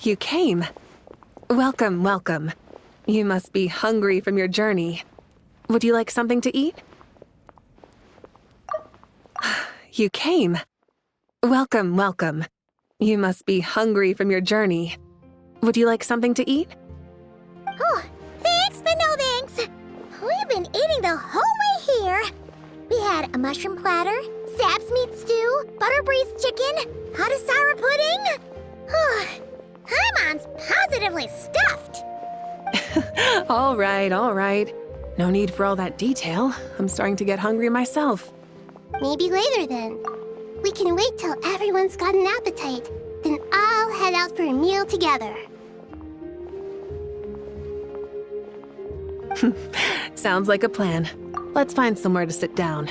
You came. Welcome, welcome. You must be hungry from your journey. Would you like something to eat? You came. Welcome, welcome. You must be hungry from your journey. Would you like something to eat? Oh, thanks, but no thanks. We've been eating the whole way here. We had a mushroom platter, Zap's meat stew, butter braised chicken, hot sour pudding. Paimon's positively stuffed. All right, all right. No need for all that detail. I'm starting to get hungry myself. Maybe later then. We can wait till everyone's got an appetite, then I'll head out for a meal together. Sounds like a plan. Let's find somewhere to sit down.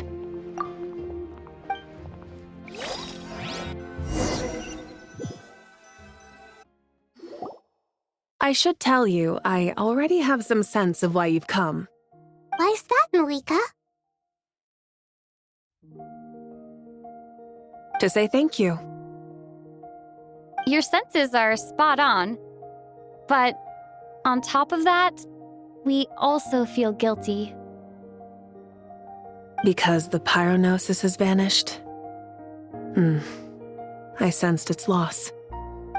I should tell you, I already have some sense of why you've come. Why's that, Malika? To say thank you. Your senses are spot on. But on top of that, we also feel guilty. Because the pyronosis has vanished? I sensed its loss.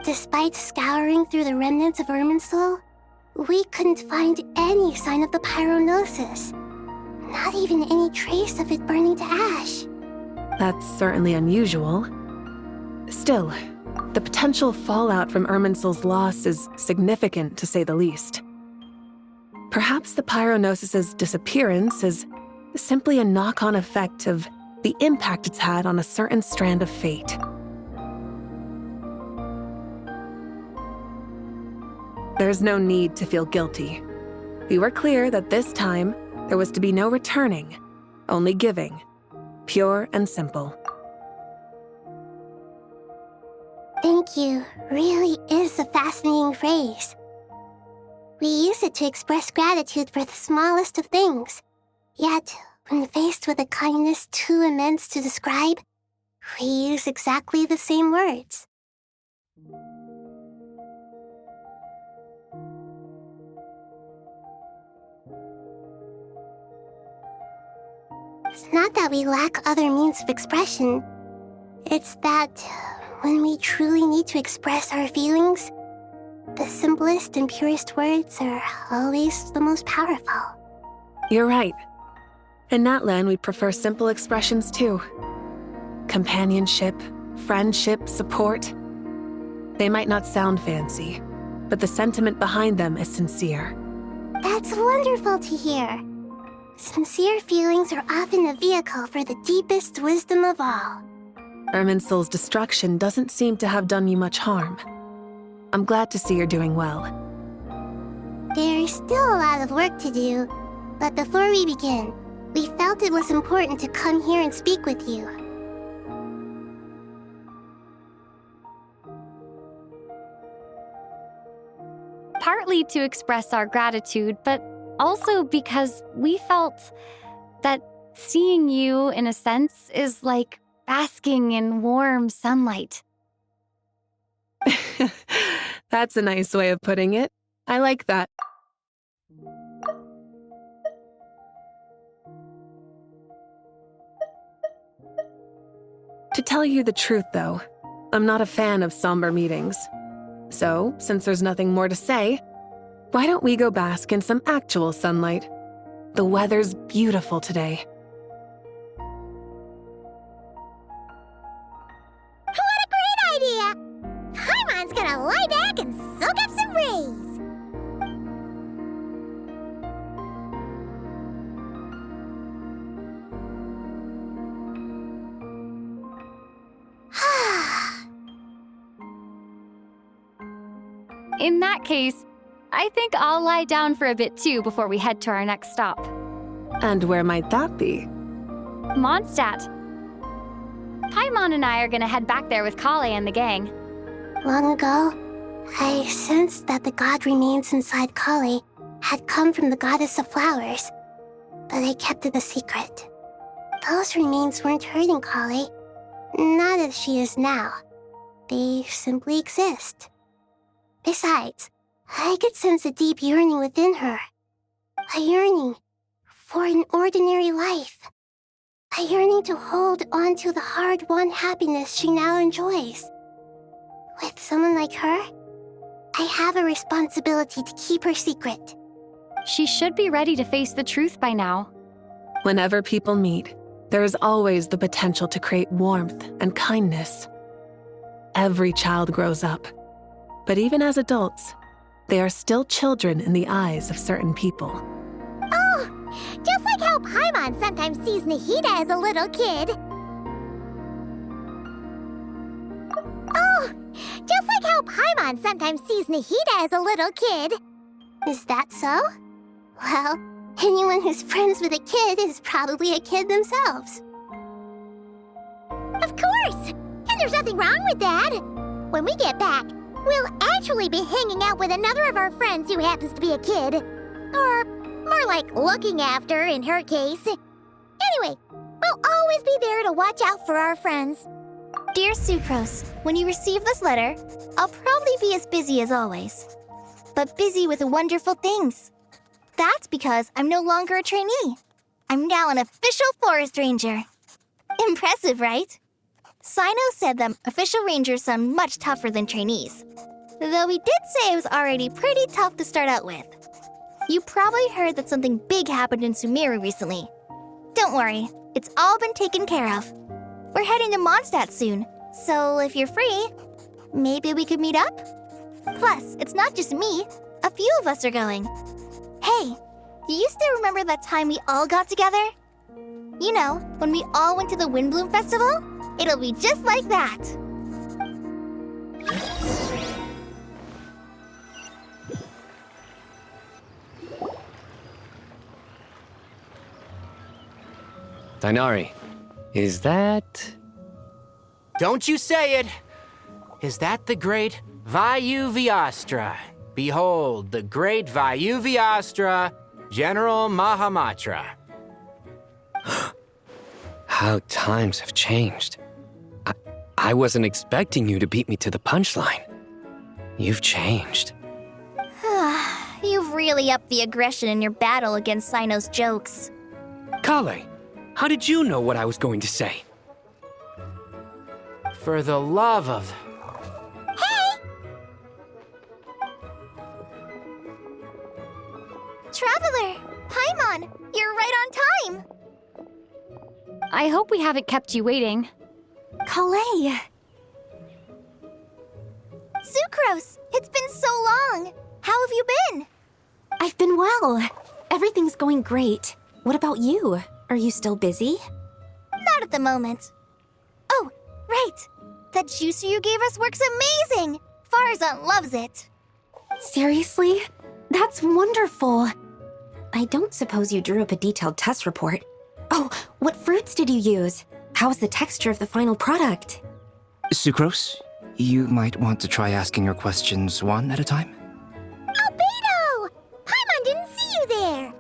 Despite scouring through the remnants of Irminsul, we couldn't find any sign of the pyronosis. Not even any trace of it burning to ash. That's certainly unusual. Still, the potential fallout from Irminsul's loss is significant, to say the least. Perhaps the pyronosis's disappearance is simply a knock-on effect of the impact it's had on a certain strand of fate. There's no need to feel guilty. We were clear that this time, there was to be no returning, only giving. Pure and simple. Thank you really is a fascinating phrase. We use it to express gratitude for the smallest of things. Yet, when faced with a kindness too immense to describe, we use exactly the same words. It's not that we lack other means of expression. It's that when we truly need to express our feelings, the simplest and purest words are always the most powerful. You're right. In Natlan, we prefer simple expressions too. Companionship, friendship, support. They might not sound fancy, but the sentiment behind them is sincere. That's wonderful to hear. Sincere feelings are often a vehicle for the deepest wisdom of all. Irminsul's destruction doesn't seem to have done you much harm. I'm glad to see you're doing well. There's still a lot of work to do, but before we begin, we felt it was important to come here and speak with you. Partly to express our gratitude, but also because we felt that seeing you, in a sense, is like basking in warm sunlight. That's a nice way of putting it. I like that. To tell you the truth, though, I'm not a fan of somber meetings. So, since there's nothing more to say, why don't we go bask in some actual sunlight? The weather's beautiful today. What a great idea! Paimon's gonna lie back and soak up some rays. In that case, I think I'll lie down for a bit too before we head to our next stop. And where might that be? Mondstadt. Paimon and I are gonna head back there with Kale and the gang. Long ago, I sensed that the god remains inside Kale had come from the goddess of flowers, but I kept it a secret. Those remains weren't hurting Kale, not as she is now. They simply exist. Besides, I could sense a deep yearning within her. A yearning for an ordinary life. A yearning to hold on to the hard-won happiness she now enjoys. With someone like her, I have a responsibility to keep her secret. She should be ready to face the truth by now. Whenever people meet, there is always the potential to create warmth and kindness. Every child grows up, but even as adults, they are still children in the eyes of certain people. Oh, just like how Paimon sometimes sees Nahida as a little kid. Oh, just like how Paimon sometimes sees Nahida as a little kid. Is that so? Well, anyone who's friends with a kid is probably a kid themselves. Of course! And there's nothing wrong with that. When we get back, we'll actually be hanging out with another of our friends who happens to be a kid. Or more like looking after, in her case. Anyway, we'll always be there to watch out for our friends. Dear Sucrose, when you receive this letter, I'll probably be as busy as always. But busy with wonderful things. That's because I'm no longer a trainee. I'm now an official forest ranger. Impressive, right? Sino said that official rangers sound much tougher than trainees. Though he did say it was already pretty tough to start out with. You probably heard that something big happened in Sumeru recently. Don't worry, it's all been taken care of. We're heading to Mondstadt soon, so if you're free, maybe we could meet up? Plus, it's not just me, a few of us are going. Hey, do you still remember that time we all got together? You know, when we all went to the Windbloom Festival? It'll be just like that. Dainari, is that... Don't you say it! Is that the great Vayu-Vyastra? Behold, the great Vayu-Vyastra, General Mahamatra. How times have changed. I wasn't expecting you to beat me to the punchline. You've changed. You've really upped the aggression in your battle against Sino's jokes. Kale, how did you know what I was going to say? For the love of... Traveler! Paimon! You're right on time! I hope we haven't kept you waiting. Kalei! Sucrose! It's been so long! How have you been? I've been well. Everything's going great. What about you? Are you still busy? Not at the moment. Oh, right! That juicer you gave us works amazing! Farzan loves it. Seriously? That's wonderful. I don't suppose you drew up a detailed test report. Oh, what fruits did you use? How was the texture of the final product? Sucrose, you might want to try asking your questions one at a time. Albedo! Paimon didn't see you there!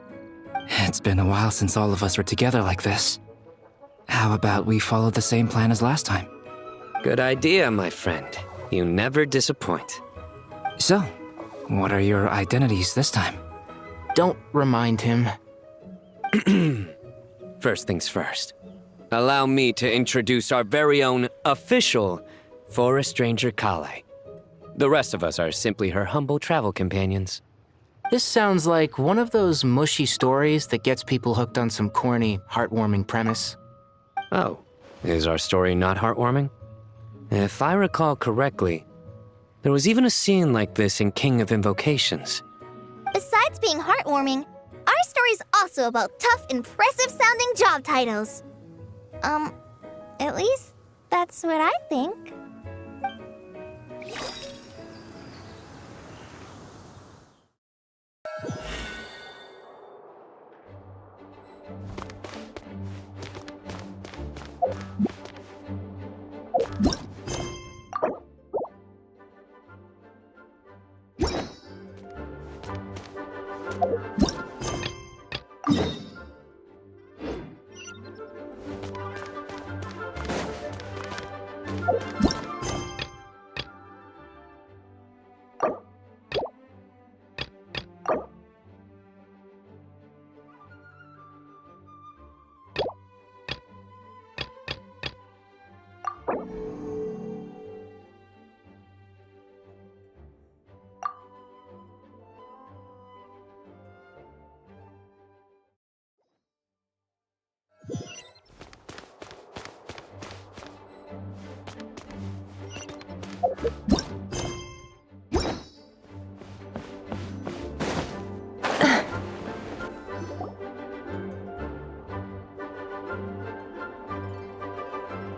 It's been a while since all of us were together like this. How about we follow the same plan as last time? Good idea, my friend. You never disappoint. So, what are your identities this time? Don't remind him. First things first. Allow me to introduce our very own official Forest Ranger Kale. The rest of us are simply her humble travel companions. This sounds like one of those mushy stories that gets people hooked on some corny, heartwarming premise. Oh, is our story not heartwarming? If I recall correctly, there was even a scene like this in King of Invocations. Besides being heartwarming, our story's also about tough, impressive-sounding job titles. At least that's what I think.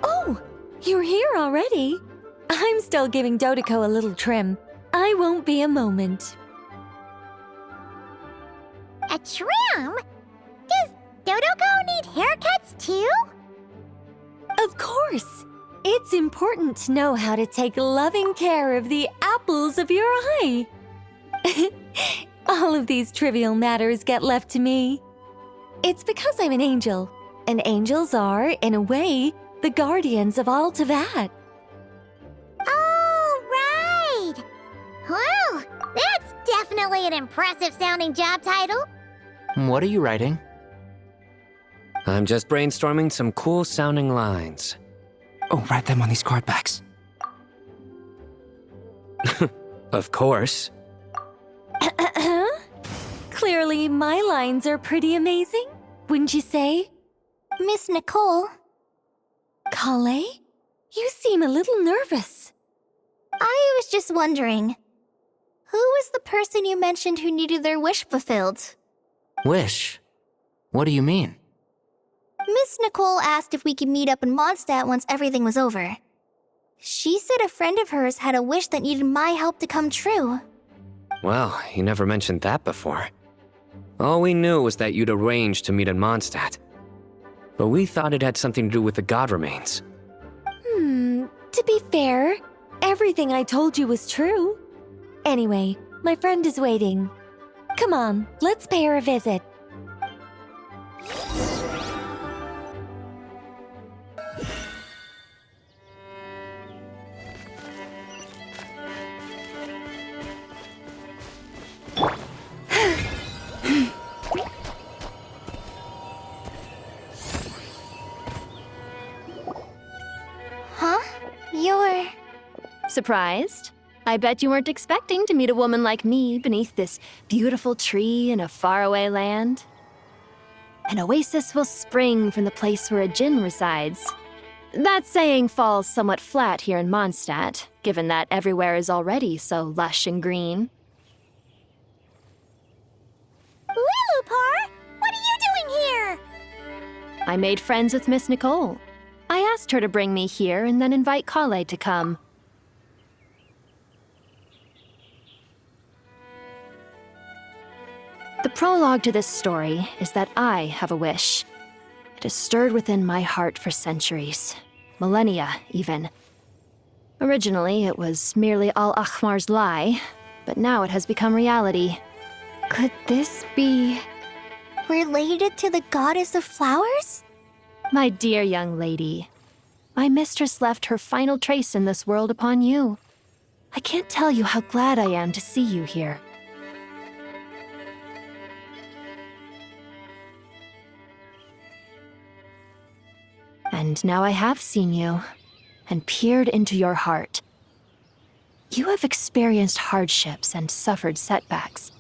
Oh, you're here already? I'm still giving Dodiko a little trim. I won't be a moment. A trim? Does Dodoko need haircuts too? Of course! It's important to know how to take loving care of the apples of your eye. All of these trivial matters get left to me. It's because I'm an angel, and angels are, in a way, the guardians of all Teyvat. Oh, right! Well, that's definitely an impressive sounding job title. What are you writing? I'm just brainstorming some cool sounding lines. Oh, write them on these card backs. Of course. Clearly, my lines are pretty amazing, wouldn't you say? Miss Nicole, Kale? You seem a little nervous. I was just wondering, who was the person you mentioned who needed their wish fulfilled? Wish? What do you mean? Miss Nicole asked if we could meet up in Mondstadt once everything was over. She said a friend of hers had a wish that needed my help to come true. Well, you never mentioned that before. All we knew was that you'd arranged to meet in Mondstadt. But we thought it had something to do with the god remains. To be fair, everything I told you was true. Anyway, my friend is waiting. Come on, let's pay her a visit. Huh? You're... Surprised? I bet you weren't expecting to meet a woman like me beneath this beautiful tree in a faraway land. An oasis will spring from the place where a djinn resides. That saying falls somewhat flat here in Mondstadt, given that everywhere is already so lush and green. Liloupar, what are you doing here? I made friends with Miss Nicole. I asked her to bring me here and then invite Kale to come. The prologue to this story is that I have a wish. It has stirred within my heart for centuries, millennia even. Originally, it was merely Al-Ahmar's lie, but now it has become reality. Could this be... related to the goddess of flowers? My dear young lady, my mistress left her final trace in this world upon you. I can't tell you how glad I am to see you here. And now I have seen you, and peered into your heart. You have experienced hardships and suffered setbacks.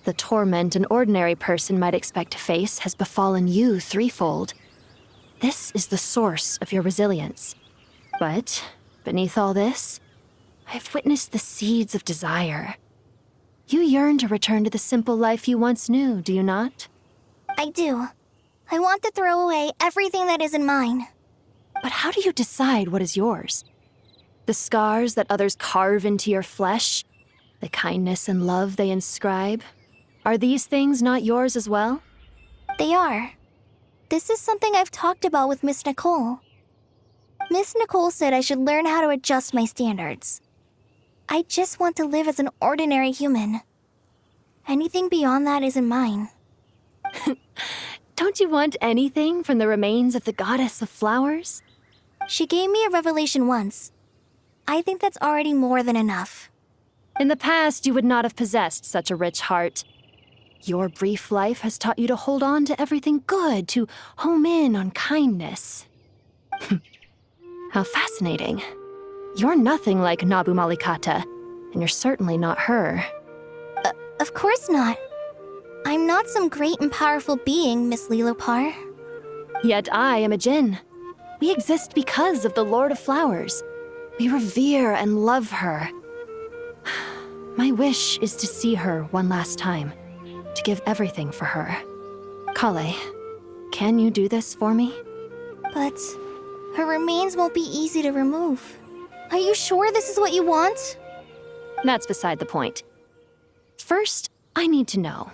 The torment an ordinary person might expect to face has befallen you threefold. This is the source of your resilience. But, beneath all this, I have witnessed the seeds of desire. You yearn to return to the simple life you once knew, do you not? I do. I want to throw away everything that isn't mine. But how do you decide what is yours? The scars that others carve into your flesh? The kindness and love they inscribe? Are these things not yours as well? They are. This is something I've talked about with Miss Nicole. Miss Nicole said I should learn how to adjust my standards. I just want to live as an ordinary human. Anything beyond that isn't mine. Don't you want anything from the remains of the goddess of flowers? She gave me a revelation once. I think that's already more than enough. In the past, you would not have possessed such a rich heart. Your brief life has taught you to hold on to everything good, to home in on kindness. How fascinating. You're nothing like Nabu Malikata, and you're certainly not her. Of course not. I'm not some great and powerful being, Miss Liloupar. Yet I am a djinn. We exist because of the Lord of Flowers. We revere and love her. My wish is to see her one last time, to give everything for her. Kale, can you do this for me? But her remains won't be easy to remove. Are you sure this is what you want? That's beside the point. First, I need to know.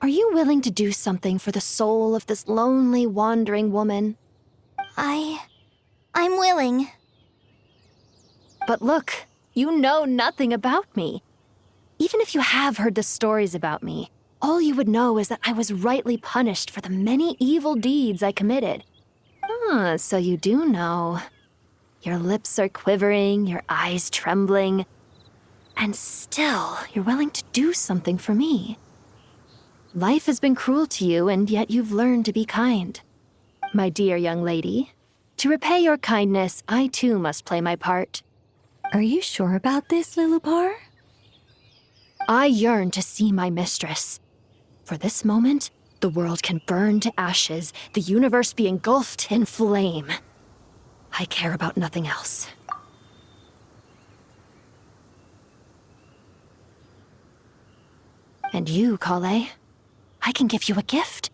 Are you willing to do something for the soul of this lonely, wandering woman? I'm willing. But look, you know nothing about me. Even if you have heard the stories about me, all you would know is that I was rightly punished for the many evil deeds I committed. Ah, so you do know. Your lips are quivering, your eyes trembling, and still you're willing to do something for me. Life has been cruel to you, and yet you've learned to be kind. My dear young lady, to repay your kindness, I too must play my part. Are you sure about this, Liloupar? I yearn to see my mistress. For this moment, the world can burn to ashes, the universe be engulfed in flame. I care about nothing else. And you, Kale, I can give you a gift.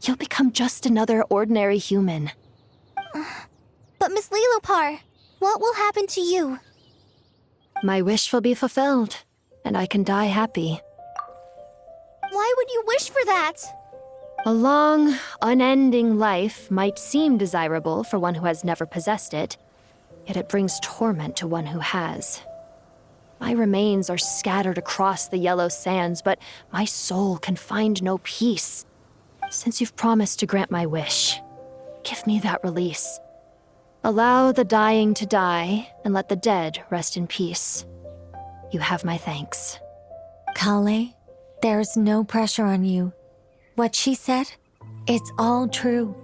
You'll become just another ordinary human. But Miss Liloupar, what will happen to you? My wish will be fulfilled, and I can die happy. Why would you wish for that? A long, unending life might seem desirable for one who has never possessed it, yet it brings torment to one who has. My remains are scattered across the yellow sands, but my soul can find no peace. Since you've promised to grant my wish, give me that release. Allow the dying to die, and let the dead rest in peace. You have my thanks. Kale, there's no pressure on you. What she said, it's all true.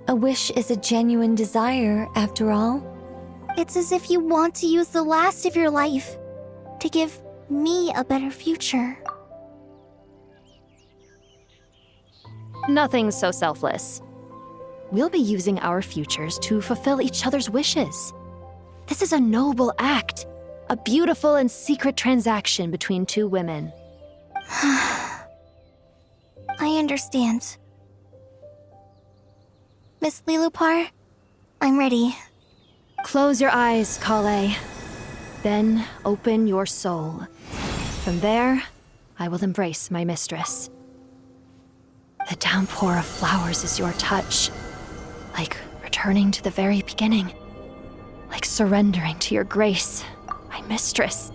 A wish is a genuine desire, after all. It's as if you want to use the last of your life to give me a better future. Nothing so selfless. We'll be using our futures to fulfill each other's wishes. This is a noble act, a beautiful and secret transaction between two women. I understand. Miss Liloupar, I'm ready. Close your eyes, Kale. Then open your soul. From there, I will embrace my mistress. The downpour of flowers is your touch, like returning to the very beginning, like surrendering to your grace, my mistress.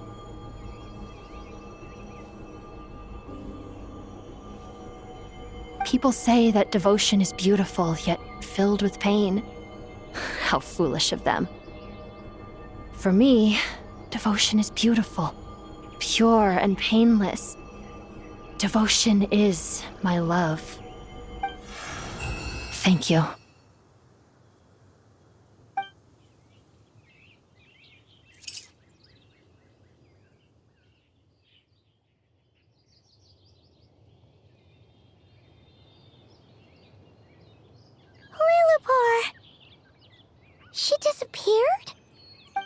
People say that devotion is beautiful, yet filled with pain. How foolish of them. For me, devotion is beautiful, pure and painless. Devotion is my love. Thank you. Liloupar! She disappeared?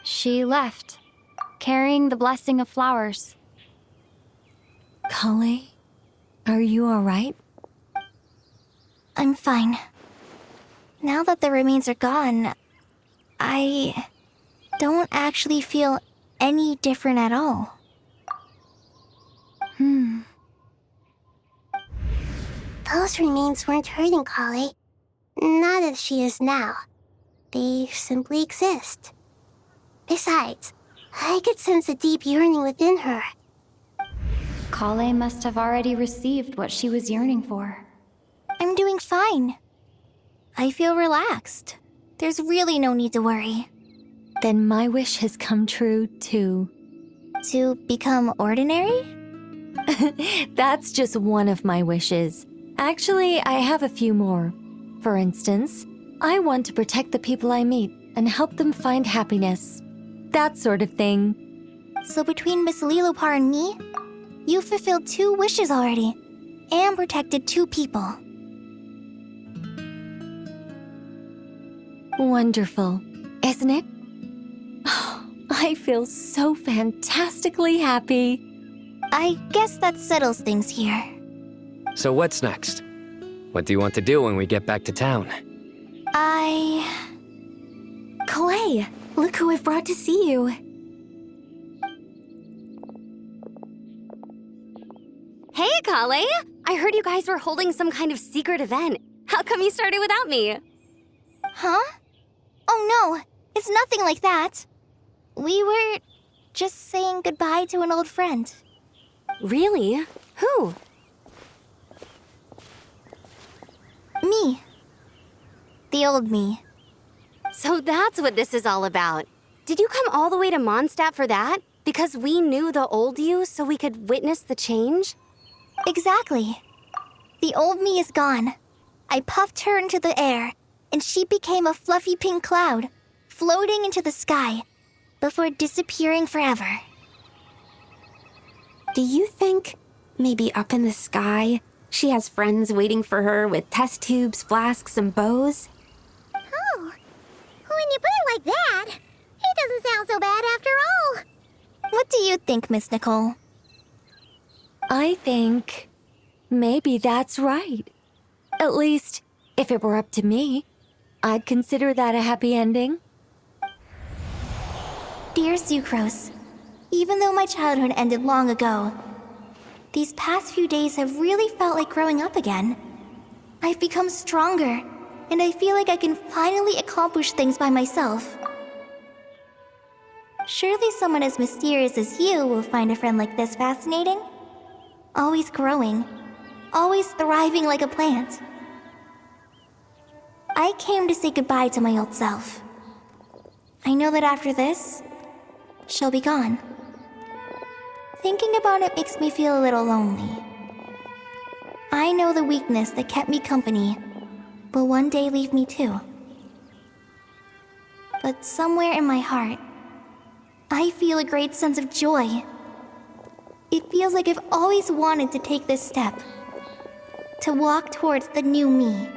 She left, carrying the blessing of flowers. Kale, are you alright? I'm fine. Now that the remains are gone, I don't actually feel any different at all. Those remains weren't hurting Kale. Not as she is now. They simply exist. Besides, I could sense a deep yearning within her. Kale must have already received what she was yearning for. I'm doing fine. I feel relaxed. There's really no need to worry. Then my wish has come true, too. To become ordinary? That's just one of my wishes. Actually, I have a few more. For instance, I want to protect the people I meet and help them find happiness. That sort of thing. So between Miss Liloupar and me, you fulfilled 2 wishes already, and protected 2 people. Wonderful, isn't it? I feel so fantastically happy. I guess that settles things here. So what's next? What do you want to do when we get back to town? Clay, look who I've brought to see you. Hey, Kale! I heard you guys were holding some kind of secret event. How come you started without me? Huh? Oh no, it's nothing like that. We were just saying goodbye to an old friend. Really? Who? Me. The old me. So that's what this is all about. Did you come all the way to Mondstadt for that? Because we knew the old you so we could witness the change? Exactly. The old me is gone. I puffed her into the air, and she became a fluffy pink cloud, floating into the sky, before disappearing forever. Do you think, maybe up in the sky, she has friends waiting for her with test tubes, flasks, and bows? Oh, when you put it like that, it doesn't sound so bad after all. What do you think, Miss Nicole? I think maybe that's right. At least, if it were up to me, I'd consider that a happy ending. Dear Sucrose, even though my childhood ended long ago, these past few days have really felt like growing up again. I've become stronger, and I feel like I can finally accomplish things by myself. Surely someone as mysterious as you will find a friend like this fascinating? Always growing, always thriving like a plant. I came to say goodbye to my old self. I know that after this, she'll be gone. Thinking about it makes me feel a little lonely. I know the weakness that kept me company will one day leave me too. But somewhere in my heart, I feel a great sense of joy. It feels like I've always wanted to take this step, to walk towards the new me.